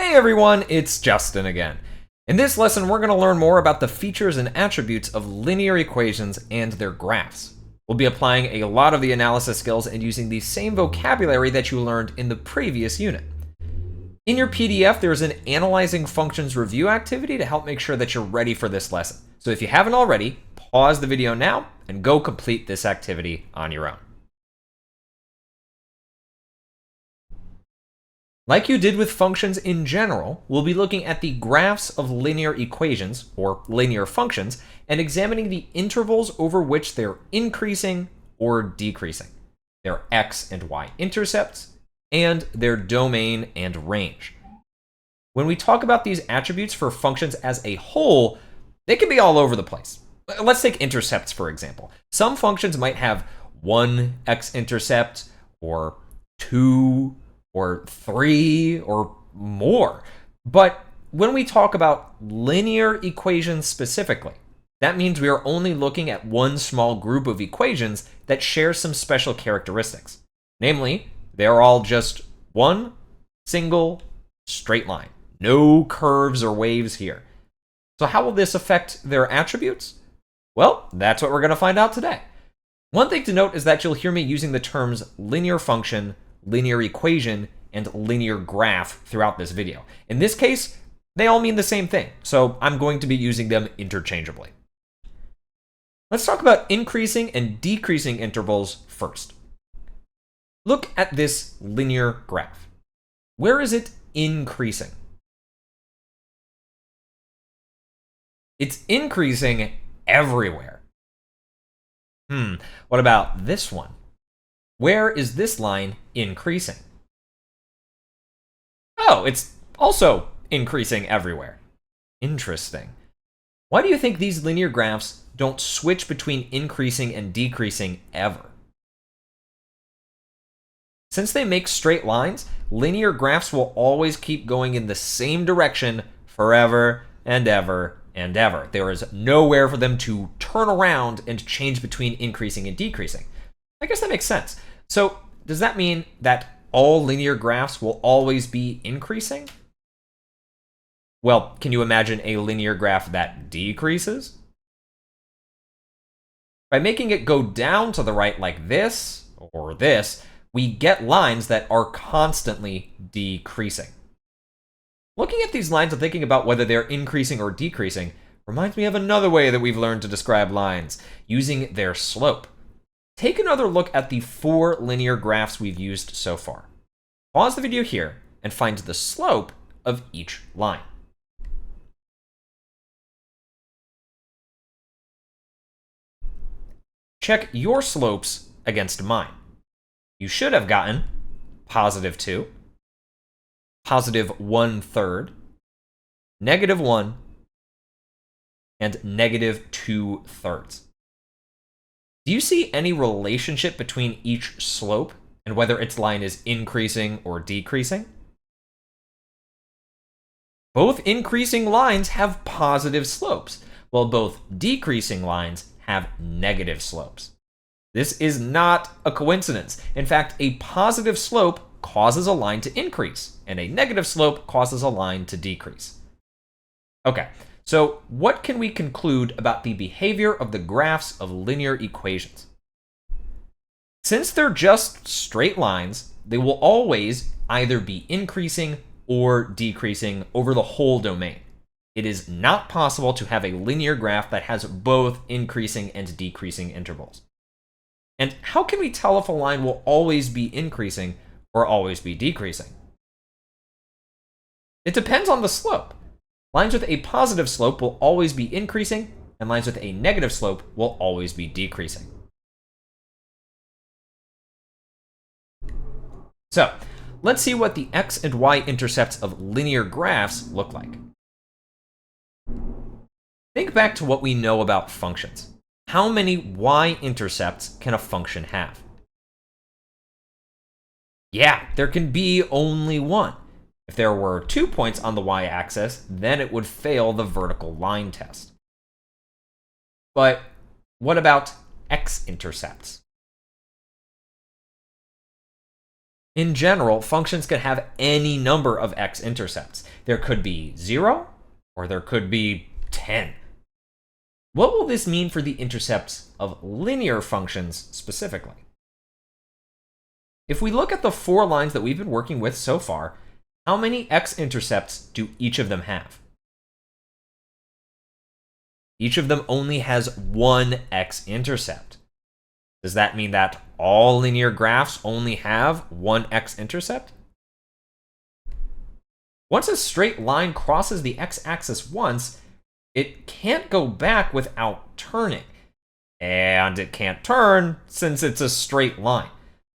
Hey everyone, it's Justin again. In this lesson, we're going to learn more about the features and attributes of linear equations and their graphs. We'll be applying a lot of the analysis skills and using the same vocabulary that you learned in the previous unit. In your PDF, there's an Analyzing Functions review activity to help make sure that you're ready for this lesson. So if you haven't already, pause the video now and go complete this activity on your own. Like you did with functions in general, we'll be looking at the graphs of linear equations, or linear functions, and examining the intervals over which they're increasing or decreasing, their x and y intercepts, and their domain and range. When we talk about these attributes for functions as a whole, they can be all over the place. Let's take intercepts, for example. Some functions might have 1 x-intercept, or 2, or 3, or more. But when we talk about linear equations specifically, that means we are only looking at one small group of equations that share some special characteristics. Namely, they're all just one single straight line. No curves or waves here. So how will this affect their attributes? Well, that's what we're going to find out today. One thing to note is that you'll hear me using the terms linear function, linear equation, and linear graph throughout this video. In this case, they all mean the same thing, so I'm going to be using them interchangeably. Let's talk about increasing and decreasing intervals first. Look at this linear graph. Where is it increasing? It's increasing everywhere. What about this one? Where is this line increasing? Oh, it's also increasing everywhere. Interesting. Why do you think these linear graphs don't switch between increasing and decreasing ever? Since they make straight lines, linear graphs will always keep going in the same direction forever and ever and ever. There is nowhere for them to turn around and change between increasing and decreasing. I guess that makes sense. So does that mean that all linear graphs will always be increasing? Well, can you imagine a linear graph that decreases? By making it go down to the right like this or this, we get lines that are constantly decreasing. Looking at these lines and thinking about whether they're increasing or decreasing reminds me of another way that we've learned to describe lines, using their slope. Take another look at the 4 linear graphs we've used so far. Pause the video here and find the slope of each line. Check your slopes against mine. You should have gotten +2, +1/3, -1, and -2/3. Do you see any relationship between each slope and whether its line is increasing or decreasing? Both increasing lines have positive slopes, while both decreasing lines have negative slopes. This is not a coincidence. In fact, a positive slope causes a line to increase, and a negative slope causes a line to decrease. Okay, so what can we conclude about the behavior of the graphs of linear equations? Since they're just straight lines, they will always either be increasing or decreasing over the whole domain. It is not possible to have a linear graph that has both increasing and decreasing intervals. And how can we tell if a line will always be increasing or always be decreasing? It depends on the slope. Lines with a positive slope will always be increasing, and lines with a negative slope will always be decreasing. So, let's see what the x and y intercepts of linear graphs look like. Think back to what we know about functions. How many y-intercepts can a function have? Yeah, there can be only one. If there were 2 points on the y-axis, then it would fail the vertical line test. But what about x-intercepts? In general, functions can have any number of x-intercepts. There could be 0, or there could be 10. What will this mean for the intercepts of linear functions specifically? If we look at the 4 lines that we've been working with so far, how many x-intercepts do each of them have? Each of them only has one x-intercept. Does that mean that all linear graphs only have one x-intercept? Once a straight line crosses the x-axis once, it can't go back without turning. And it can't turn since it's a straight line.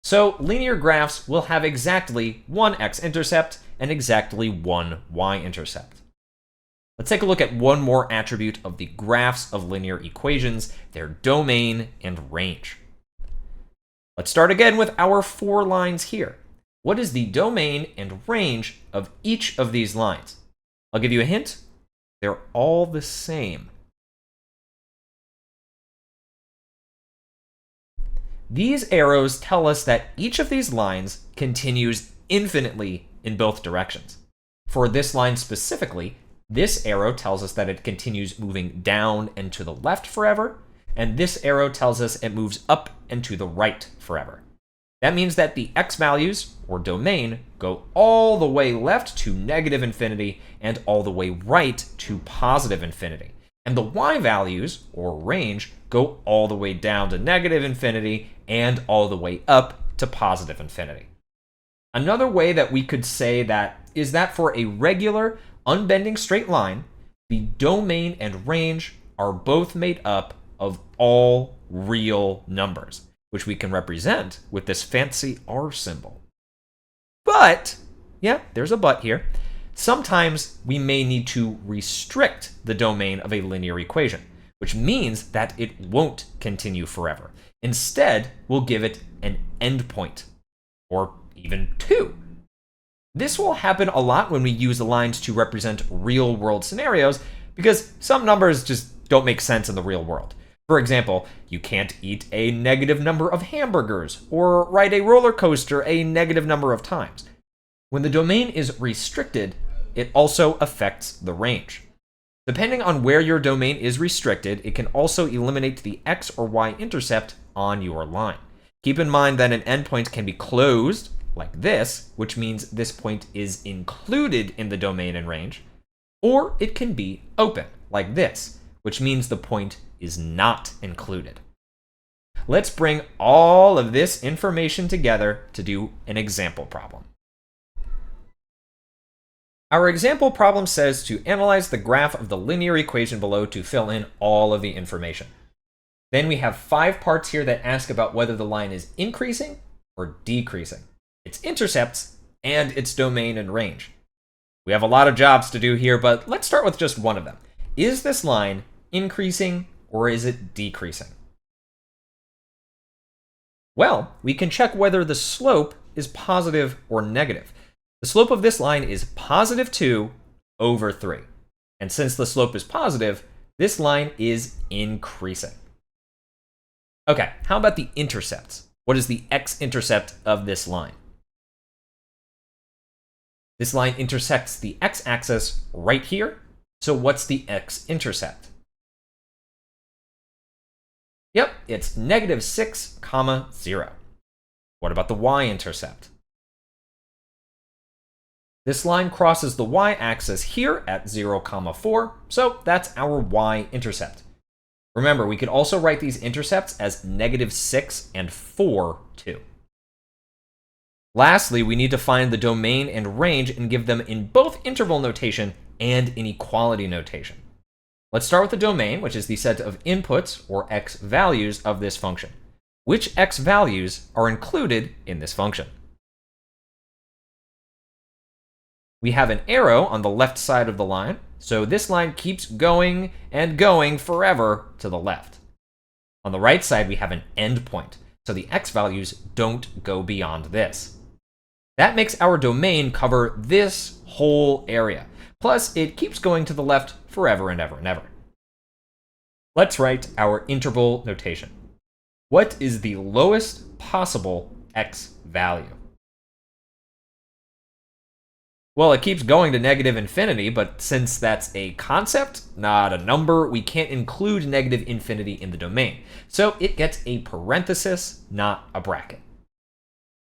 So linear graphs will have exactly one x-intercept and exactly one y-intercept. Let's take a look at one more attribute of the graphs of linear equations, their domain and range. Let's start again with our 4 lines here. What is the domain and range of each of these lines? I'll give you a hint. They're all the same. These arrows tell us that each of these lines continues infinitely in both directions. For this line specifically, this arrow tells us that it continues moving down and to the left forever, and this arrow tells us it moves up and to the right forever. That means that the x values, or domain, go all the way left to negative infinity and all the way right to positive infinity. And the y values, or range, go all the way down to negative infinity and all the way up to positive infinity. Another way that we could say that is that for a regular, unbending straight line, the domain and range are both made up of all real numbers, which we can represent with this fancy R symbol. But, yeah, there's a but here. Sometimes we may need to restrict the domain of a linear equation, which means that it won't continue forever. Instead, we'll give it an endpoint, or even 2. This will happen a lot when we use the lines to represent real-world scenarios, because some numbers just don't make sense in the real world. For example, you can't eat a negative number of hamburgers, or ride a roller coaster a negative number of times. When the domain is restricted, it also affects the range. Depending on where your domain is restricted, it can also eliminate the x or y intercept on your line. Keep in mind that an endpoint can be closed, like this, which means this point is included in the domain and range, or it can be open, like this, which means the point is not included. Let's bring all of this information together to do an example problem. Our example problem says to analyze the graph of the linear equation below to fill in all of the information. Then we have 5 parts here that ask about whether the line is increasing or decreasing, its intercepts, and its domain and range. We have a lot of jobs to do here, but let's start with just one of them. Is this line increasing or is it decreasing? Well, we can check whether the slope is positive or negative. The slope of this line is positive 2 over 3. And since the slope is positive, this line is increasing. Okay, how about the intercepts? What is the x-intercept of this line? This line intersects the x-axis right here. So what's the x-intercept? Yep, it's negative 6, 0. What about the y-intercept? This line crosses the y-axis here at 0, 4, so that's our y-intercept. Remember, we could also write these intercepts as negative 6 and 4, too. Lastly, we need to find the domain and range and give them in both interval notation and inequality notation. Let's start with the domain, which is the set of inputs, or x values, of this function. Which x values are included in this function? We have an arrow on the left side of the line, so this line keeps going and going forever to the left. On the right side, we have an endpoint, so the x values don't go beyond this. That makes our domain cover this whole area. Plus, it keeps going to the left forever and ever and ever. Let's write our interval notation. What is the lowest possible x value? Well, it keeps going to negative infinity, but since that's a concept, not a number, we can't include negative infinity in the domain. So it gets a parenthesis, not a bracket.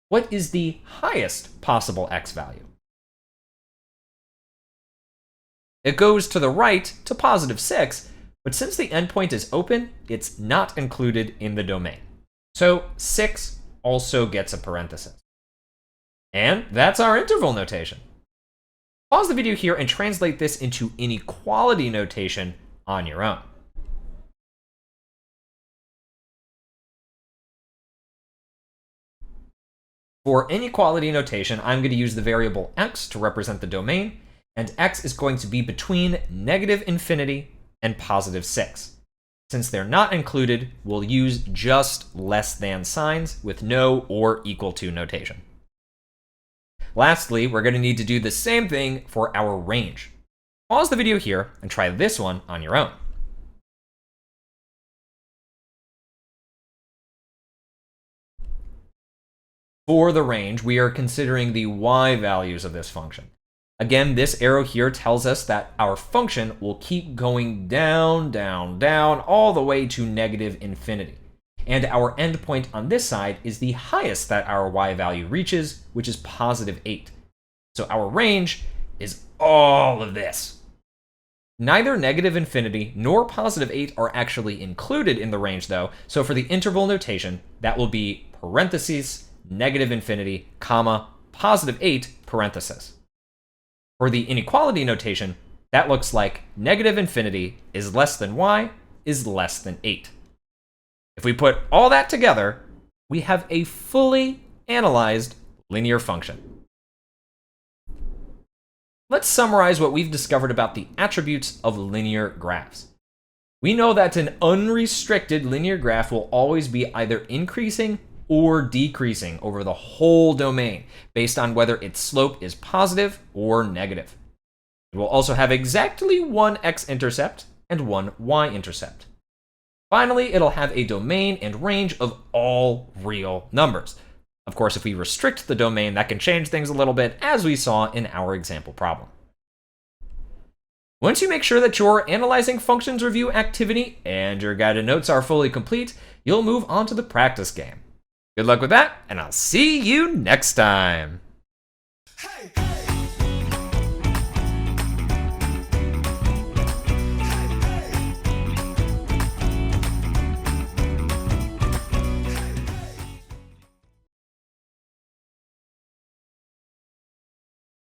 What is the highest possible x value? It goes to the right to positive 6, but since the endpoint is open, it's not included in the domain. So 6 also gets a parenthesis. And that's our interval notation. Pause the video here and translate this into inequality notation on your own. For inequality notation, I'm going to use the variable x to represent the domain, and x is going to be between negative infinity and positive 6. Since they're not included, we'll use just less than signs with no or equal to notation. Lastly, we're going to need to do the same thing for our range. Pause the video here and try this one on your own. For the range, we are considering the y values of this function. Again, this arrow here tells us that our function will keep going down, down, down, all the way to negative infinity. And our endpoint on this side is the highest that our y value reaches, which is positive 8. So our range is all of this. Neither negative infinity nor positive 8 are actually included in the range, though, so for the interval notation, that will be parentheses, negative infinity, comma, positive 8, parenthesis. For the inequality notation, that looks like negative infinity is less than y is less than 8. If we put all that together, we have a fully analyzed linear function. Let's summarize what we've discovered about the attributes of linear graphs. We know that an unrestricted linear graph will always be either increasing or decreasing over the whole domain based on whether its slope is positive or negative. It will also have exactly one x-intercept and one y-intercept. Finally, it'll have a domain and range of all real numbers. Of course, if we restrict the domain, that can change things a little bit, as we saw in our example problem. Once you make sure that your analyzing functions review activity and your guided notes are fully complete, you'll move on to the practice game. Good luck with that, and I'll see you next time. Hey!